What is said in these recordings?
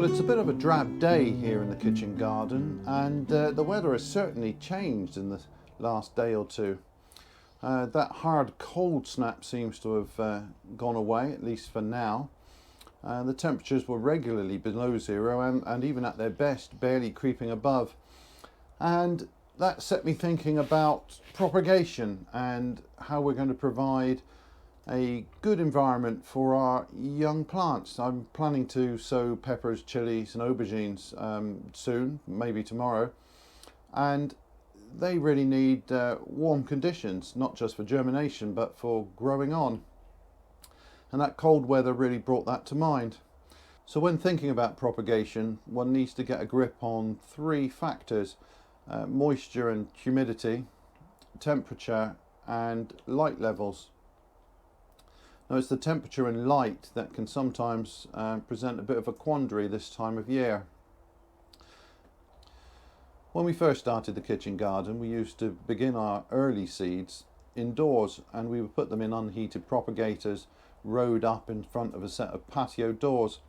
Well, it's a bit of a drab day here in the kitchen garden, and the weather has certainly changed in the last day or two. That hard cold snap seems to have gone away, at least for now. The temperatures were regularly below zero and even at their best barely creeping above. And that set me thinking about propagation and how we're going to provide a good environment for our young plants. I'm planning to sow peppers, chilies and aubergines soon, maybe tomorrow, and they really need warm conditions, not just for germination but for growing on. And that cold weather really brought that to mind. So when thinking about propagation, one needs to get a grip on three factors: moisture and humidity, temperature and light levels. Now, it's the temperature and light that can sometimes present a bit of a quandary this time of year. When we first started the kitchen garden, we used to begin our early seeds indoors, and we would put them in unheated propagators rowed up in front of a set of patio doors.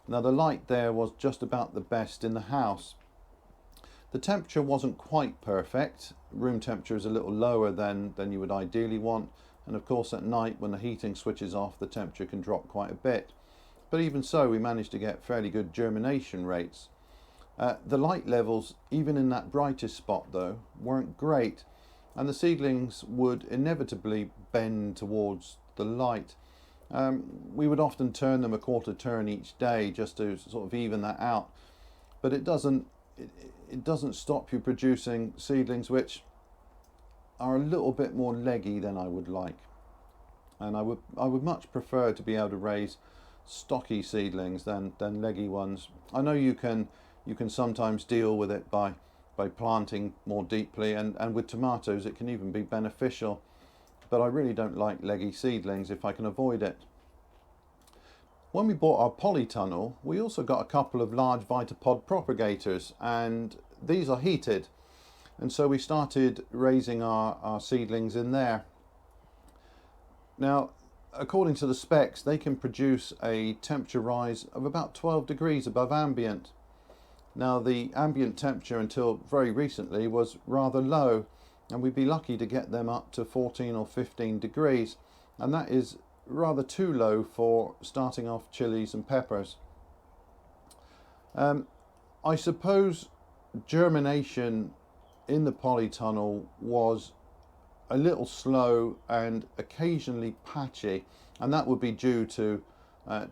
Now, the light there was just about the best in the house. The temperature wasn't quite perfect. Room temperature is a little lower than you would ideally want. And of course at night, when the heating switches off, the temperature can drop quite a bit. But even so, we managed to get fairly good germination rates. The light levels, even in that brightest spot though, weren't great. And the seedlings would inevitably bend towards the light. We would often turn them a quarter turn each day just to sort of even that out. But it doesn't stop you producing seedlings which are a little bit more leggy than I would like. And I would much prefer to be able to raise stocky seedlings than leggy ones. I know you can sometimes deal with it by planting more deeply, and with tomatoes it can even be beneficial, but I really don't like leggy seedlings if I can avoid it. When we bought our polytunnel, we also got a couple of large Vitapod propagators, and these are heated. And so we started raising our seedlings in there. Now, according to the specs, they can produce a temperature rise of about 12 degrees above ambient. Now, the ambient temperature until very recently was rather low, and we'd be lucky to get them up to 14 or 15 degrees. And that is rather too low for starting off chilies and peppers. I suppose germination in the polytunnel was a little slow and occasionally patchy, and that would be due to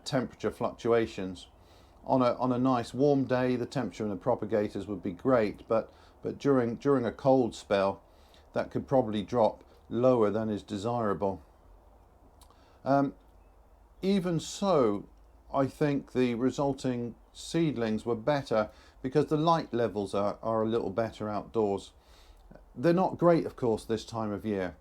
temperature fluctuations. On a nice warm day, the temperature in the propagators would be great, but during a cold spell, that could probably drop lower than is desirable. Even so, I think the resulting seedlings were better because the light levels are a little better outdoors. They're not great, of course, this time of year,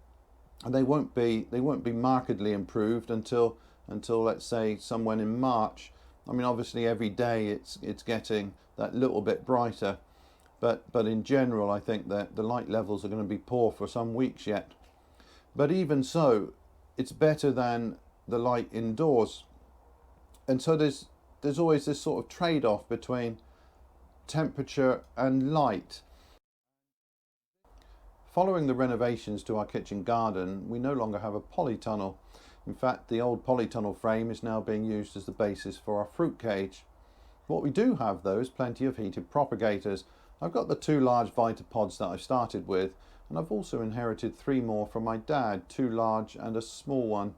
and they won't be markedly improved until let's say somewhere in March. I mean, obviously every day it's getting that little bit brighter, but in general I think that the light levels are going to be poor for some weeks yet. But even so, it's better than the light indoors, and so there's always this sort of trade-off between temperature and light. Following the renovations to our kitchen garden, we no longer have a polytunnel. In fact, the old polytunnel frame is now being used as the basis for our fruit cage. What we do have though is plenty of heated propagators. I've got the two large Vitapods that I've started with, and I've also inherited three more from my dad, two large and a small one.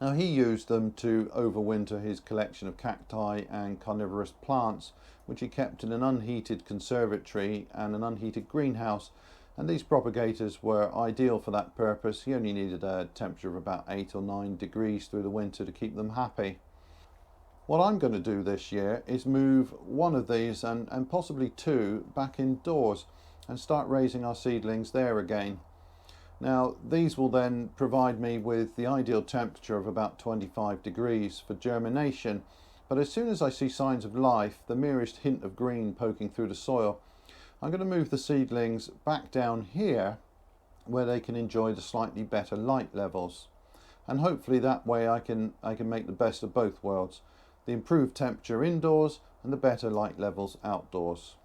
Now, he used them to overwinter his collection of cacti and carnivorous plants, which he kept in an unheated conservatory and an unheated greenhouse. And these propagators were ideal for that purpose. He only needed a temperature of about 8 or 9 degrees through the winter to keep them happy. What I'm going to do this year is move one of these and possibly two back indoors and start raising our seedlings there again. Now, these will then provide me with the ideal temperature of about 25 degrees for germination, but as soon as I see signs of life, the merest hint of green poking through the soil, I'm going to move the seedlings back down here where they can enjoy the slightly better light levels. And hopefully that way I can make the best of both worlds. the improved temperature indoors and the better light levels outdoors.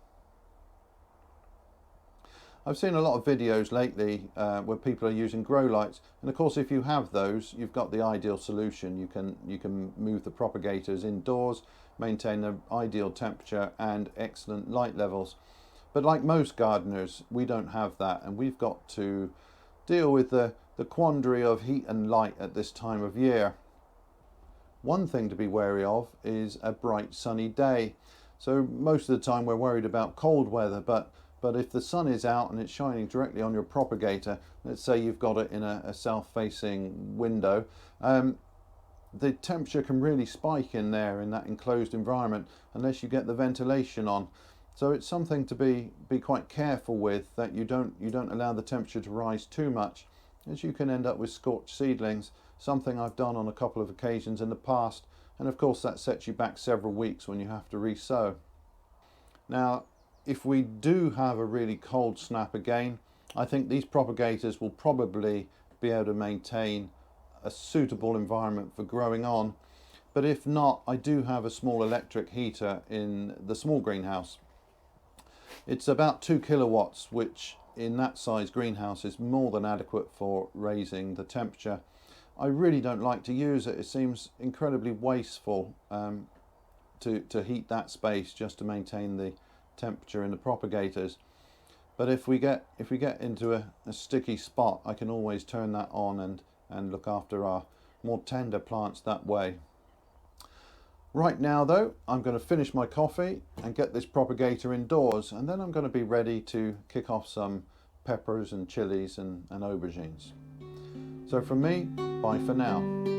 I've seen a lot of videos lately where people are using grow lights, and of course if you have those, you've got the ideal solution. You can move the propagators indoors, maintain the ideal temperature and excellent light levels. But like most gardeners, we don't have that, and we've got to deal with the quandary of heat and light at this time of year. One thing to be wary of is a bright sunny day. So most of the time we're worried about cold weather, but if the sun is out and it's shining directly on your propagator, let's say you've got it in a south-facing window, the temperature can really spike in there in that enclosed environment unless you get the ventilation on. So it's something to be quite careful with, that you don't allow the temperature to rise too much, as you can end up with scorched seedlings, something I've done on a couple of occasions in the past, and of course that sets you back several weeks when you have to re-sow. Now, if we do have a really cold snap again, I think these propagators will probably be able to maintain a suitable environment for growing on. But if not, I do have a small electric heater in the small greenhouse. It's about 2 kilowatts, which in that size greenhouse is more than adequate for raising the temperature. I really don't like to use it. It seems incredibly wasteful to heat that space just to maintain the temperature in the propagators. But if we get into a sticky spot, I can always turn that on and look after our more tender plants that way. Right now though, I'm going to finish my coffee and get this propagator indoors, and then I'm going to be ready to kick off some peppers and chilies and aubergines. So from me, bye for now.